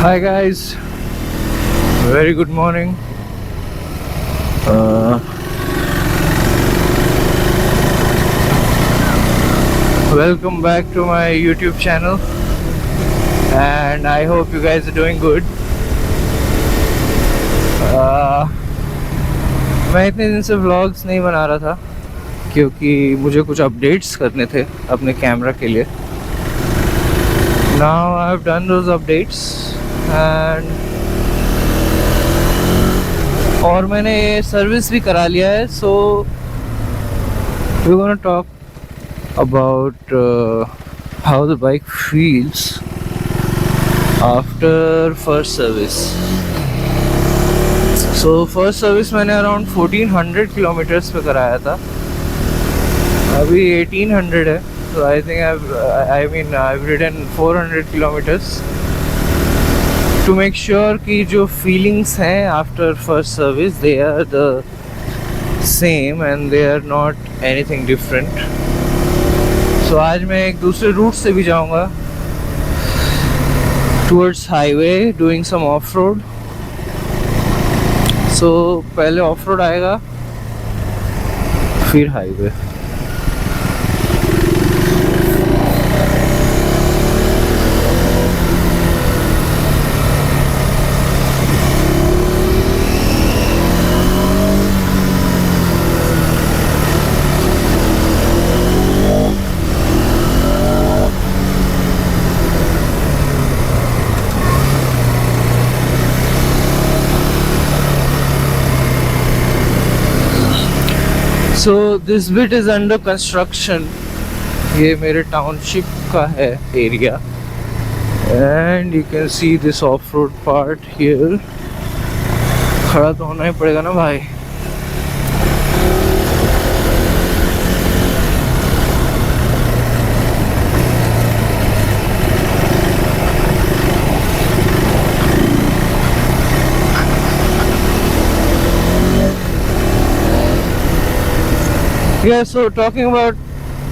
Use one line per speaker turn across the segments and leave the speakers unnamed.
Hi guys, very good morning. Welcome back to my YouTube channel, and I hope you guys are doing good. मैं इतने दिन से vlogs नहीं बना रहा था क्योंकि मुझे कुछ अपडेट्स करने थे अपने कैमरा के लिए. Now I have done those updates and और मैंने ये सर्विस भी करा लिया है. So we're gonna talk about how the bike feels after first service. So first service मैंने around 1400 kilometers पे कराया था. अभी 1800 है. So I think I've ridden 400 kilometers to make sure कि जो feelings हैं after first service they are the same and they are not anything different. So आज मैं एक दूसरे रूट से भी जाऊंगा towards highway doing some off road. So पहले off road आएगा फिर highway. So this bit is under construction. ये मेरे टाउनशिप का है area and you can see this off-road part here. खड़ा तो होना ही पड़ेगा ना भाई. Yeah, so talking about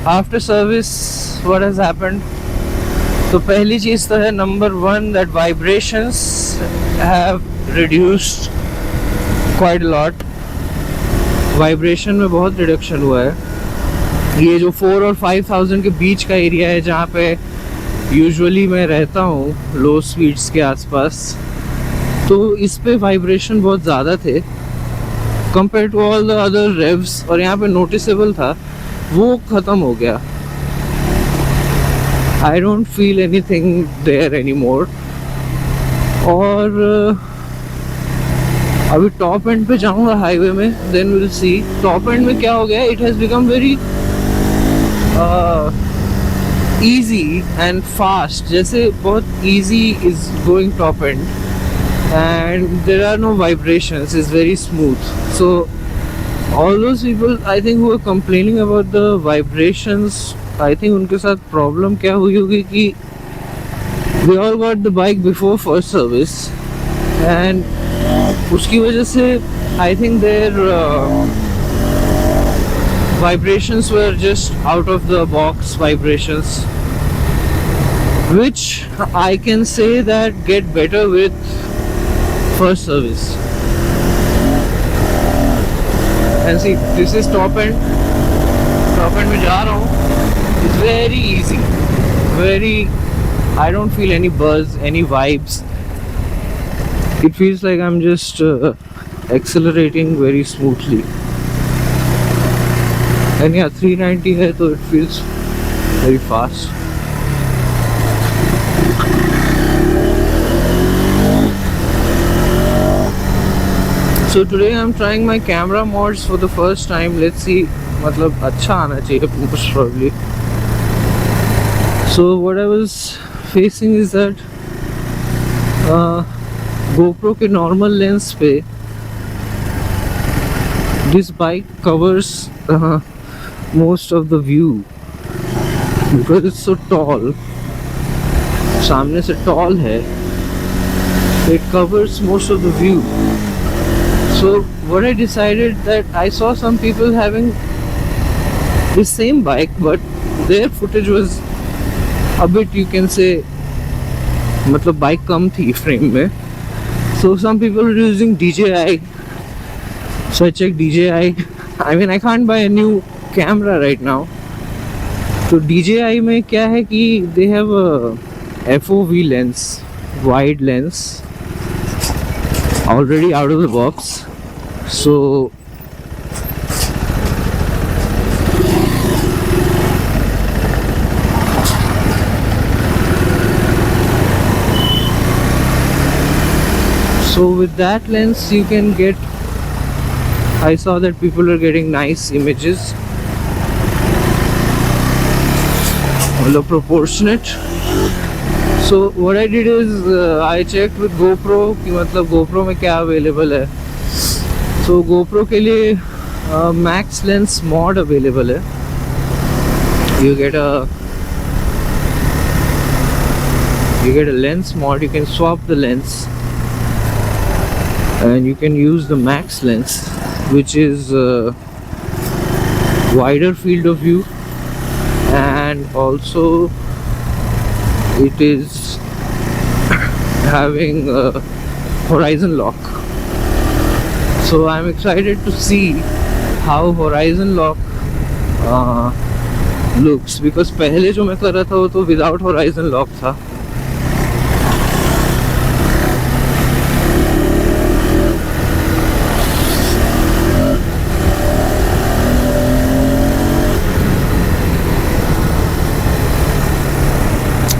after service, what has happened? तो पहली चीज़ तो है number one that vibrations have reduced quite a lot. Vibration में बहुत reduction हुआ है. ये जो 4 और 5000 के बीच का एरिया है जहाँ पे usually मैं रहता हूँ low speeds के आसपास, तो इस पे vibration बहुत ज़्यादा थे compared to all the other revs. और यहाँ पे noticeable था, वो ख़त्म हो गया. I don't feel anything there anymore. और अभी टॉप एंड पे जाऊँगा हाईवे में, then we'll see. Top and में क्या हो गया, it has become very easy and fast. जैसे बहुत easy is going top end and there are no vibrations. It's very smooth. So all those people I think who are complaining about the vibrations, I think उनके साथ problem क्या हुई होगी कि they all got the bike before first service and उसकी वजह से I think their vibrations were just out of the box vibrations, which I can say that get better with first service. And see, this is top end. Top end में जा रहा हूँ. It's very easy. Very. I don't feel any buzz, any vibes. It feels like I'm just accelerating very smoothly. And yeah, 390 है तो it feels very fast. So today I'm trying my camera mods for the first time. Let's see, मतलब अच्छा आना चाहिए most probably. So what I was facing is that GoPro के normal lens पे this bike covers most of the view because it's so tall. सामने से tall है, it covers most of the view. So what I decided that I saw some people having the same bike, but their footage was a bit, you can say, मतलब bike कम थी frame में. So some people are using DJI. So I checked DJI. I mean I can't buy a new camera right now. तो DJI में क्या है कि they have a FOV lens, wide lens, already out of the box. So with that lens you can get, I saw that people are getting nice images, although proportionate. So what I did is I checked with GoPro कि मतलब GoPro में क्या available है. So GoPro के लिए max lens mod available है. You get a lens mod. You can swap the lens and you can use the max lens, which is wider field of view, and also it is having horizon lock. So I'm excited to see how horizon lock looks, because पहले जो मैं कर रहा था वो तो without horizon lock था.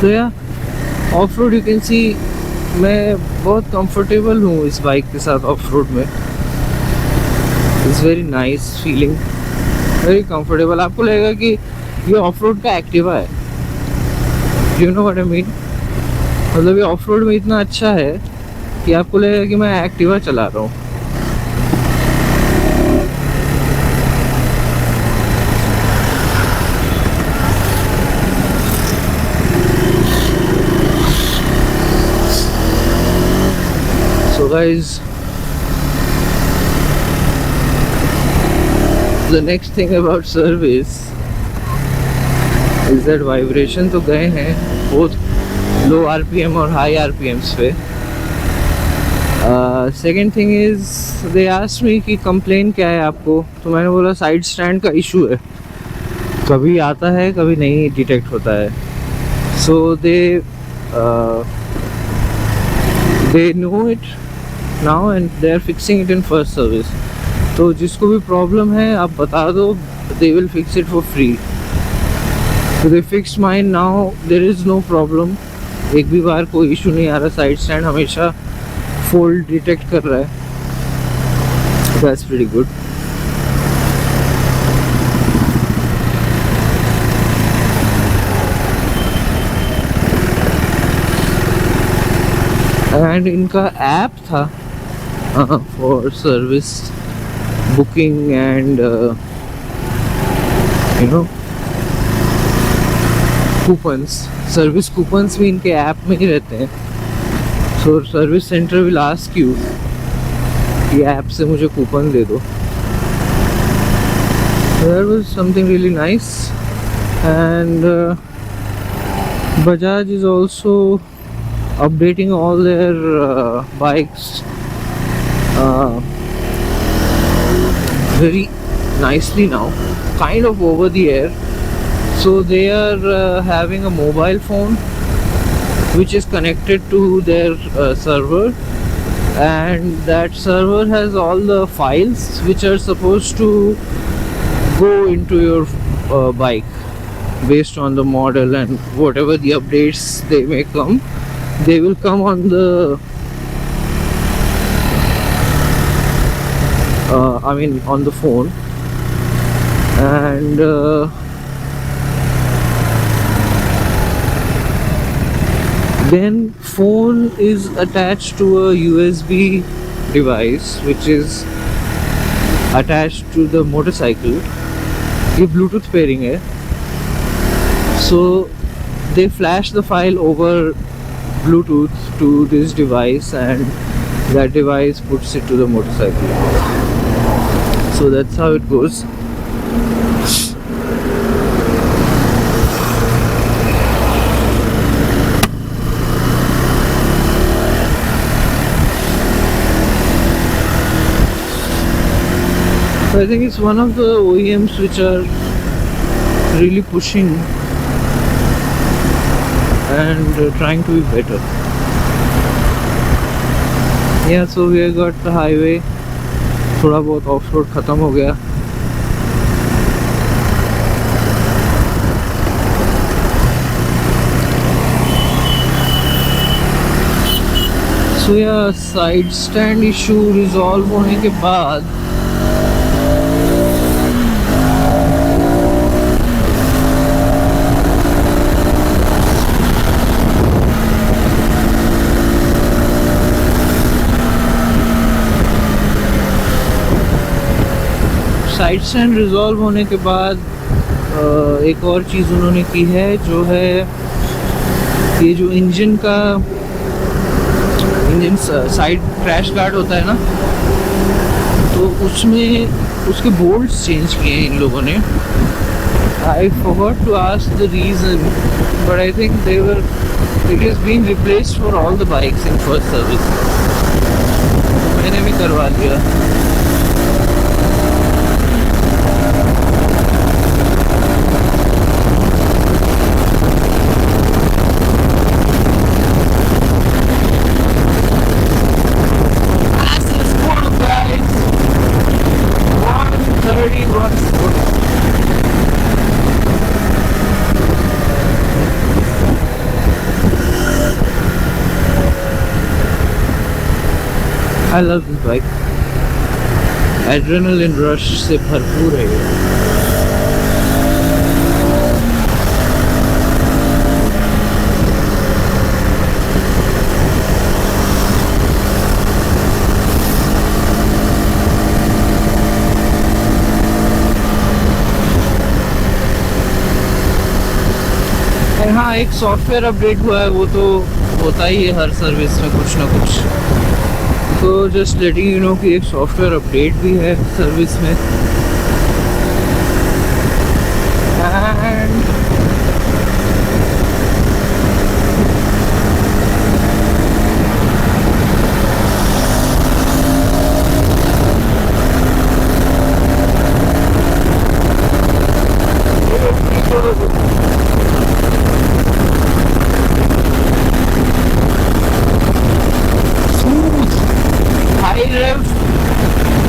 तो यार of road you can see मैं बहुत कंफर्टेबल हूँ इस बाइक के साथ. ऑफ रोड में it's very nice feeling, very comfortable. आपको लगेगा कि ये ऑफ रोड का एक्टिवा है. You know what I mean. मतलब ये ऑफ रोड में इतना अच्छा है कि आपको लगेगा कि मैं एक्टिवा चला रहा हूँ. Guys, the next thing about service is that vibration तो गए हैं both low RPM और high RPMs पे. Second thing is they asked me कि complain क्या है आपको. तो मैंने बोला साइड स्टैंड का इशू है, कभी आता है कभी नहीं डिटेक्ट होता है. So they know it now and they are fixing it in first service. तो जिसको भी प्रॉब्लम है आप बता दो, they will fix it for free. So they fixed mine now, there is no problem. एक भी बार कोई इशू नहीं आ रहा. साइड स्टैंड हमेशा फोल्ड डिटेक्ट कर रहा है. That's pretty good. एंड इनका ऐप था for service booking and coupons. Service coupons भी इनके ऐप में ही रहते हैं. So service centre will ask you कि ऐप से मुझे कूपन दे दो. That was something really nice. And Bajaj is also updating all their bikes very nicely now, kind of over the air. So they are having a mobile phone which is connected to their server, and that server has all the files which are supposed to go into your bike based on the model, and whatever the updates they may come, they will come on the on the phone. And then phone is attached to a USB device which is attached to the motorcycle. ये Bluetooth pairing है. So they flash the file over Bluetooth to this device, and that device puts it to the motorcycle. So that's how it goes. So I think it's one of the OEMs which are really pushing and trying to be better. Yeah, so we have got the highway. थोड़ा बहुत of road ख़त्म हो गया. So yeah, side stand issue resolve होने के बाद side stand resolve होने के बाद एक और चीज़ उन्होंने की है, जो है ये जो इंजन साइड क्रैश गार्ड होता है ना, तो उसमें उसके बोल्ट्स चेंज किए हैं इन लोगों ने. I forgot to ask the reason, but I think it is been replaced for all the bikes in first service. मैंने भी करवा लिया. I love this bike. Adrenaline rush से भरपूर है ये. हाँ, एक सॉफ्टवेयर अपडेट हुआ है, वो तो होता ही है हर सर्विस में कुछ ना कुछ. तो जस्ट लेटिंग यू नो कि एक सॉफ्टवेयर अपडेट भी है सर्विस में. And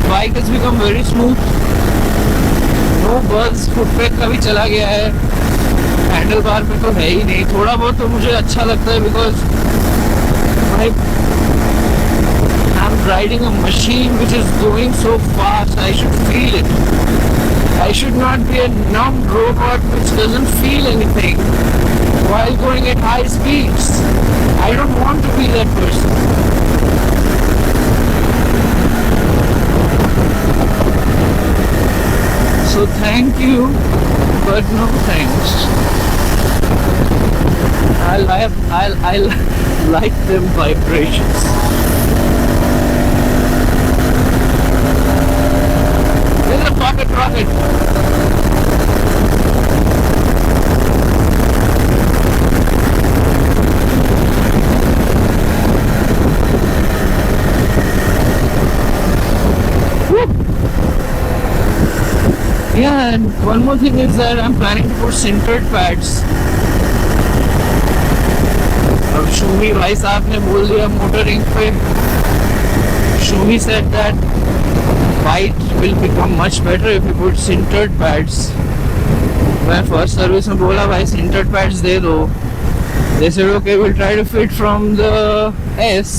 bike has become very smooth. No buzz. फुटपैथ का भी चला गया है. हैंडल बार पे तो है ही नहीं. थोड़ा बहुत तो मुझे अच्छा लगता है because I am riding a machine which is going so fast. I should feel it. I should not be a numb robot which doesn't feel anything while going at high speeds. I don't want to be that person. So thank you, but no thanks. I like them vibrations. There's a pocket rocket. Yeah, and one more thing is that I'm planning to put sintered pads. अब शूमी भाई साहब ने बोल दिया motoring पे. शूमी said that bite will become much better if you put sintered pads. मैं first service में बोला भाई sintered pads दे दो. They said okay, we'll try to fit from the S,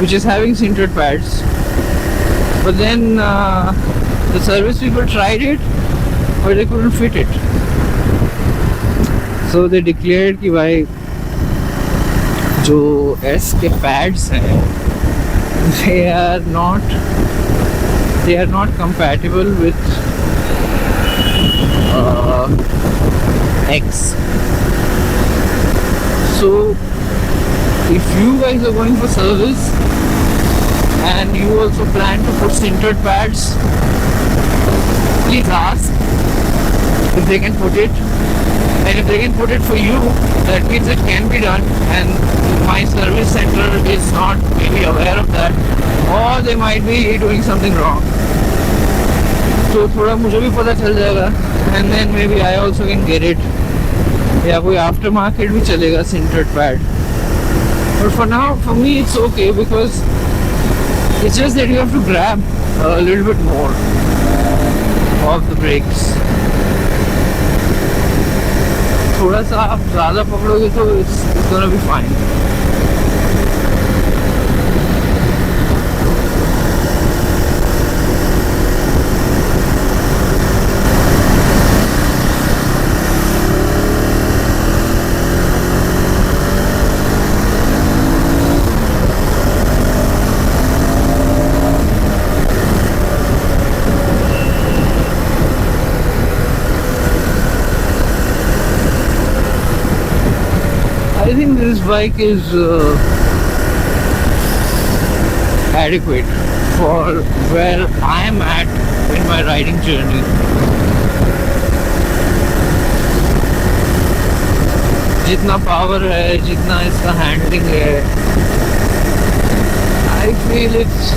which is having sintered pads. But then the service people tried it, but they couldn't fit it. So they declared कि भाई जो S के pads हैं, they are not compatible with X. So if you guys are going for service and you also plan to put sintered pads, please ask if they can put it, and if they can put it for you, that means it can be done, and my service center is not maybe aware of that, or they might be doing something wrong. तो थोड़ा मुझे भी पता चल जाएगा and then maybe I also can get it, या कोई after market भी चलेगा sintered pad. But for now for me it's okay because it's just that you have to grab a little bit more of the brakes. थोड़ा सा आप ज़्यादा पकड़ोगे तो it's gonna be fine. I think this bike is adequate for where I am at in my riding journey. जितना power है, जितना इसका handling है, I feel it's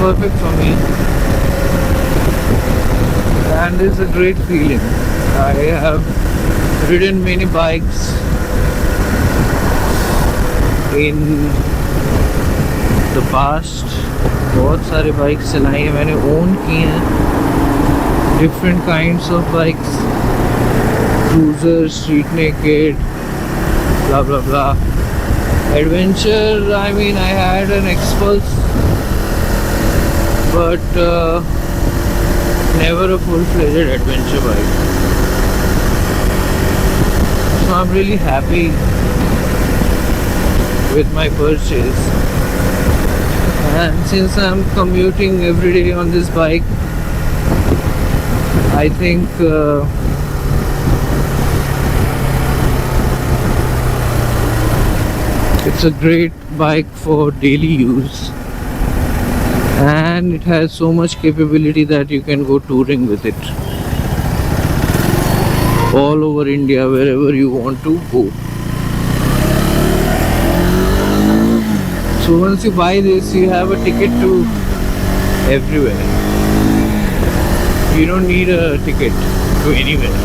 perfect for me and it's a great feeling. I have ridden many bikes in the past. बहुत सारे bikes चलाई हैं मैंने, ओन की हैं. Different kinds of bikes, cruiser, street naked, blah blah blah. Adventure, I mean, I had an Xpulse, but never a full-fledged adventure bike. So I'm really happy with my purchase. And since I'm commuting every day on this bike, I think it's a great bike for daily use. And it has so much capability that you can go touring with it all over India, wherever you want to go. So once you buy this, you have a ticket to everywhere. You don't need a ticket to anywhere.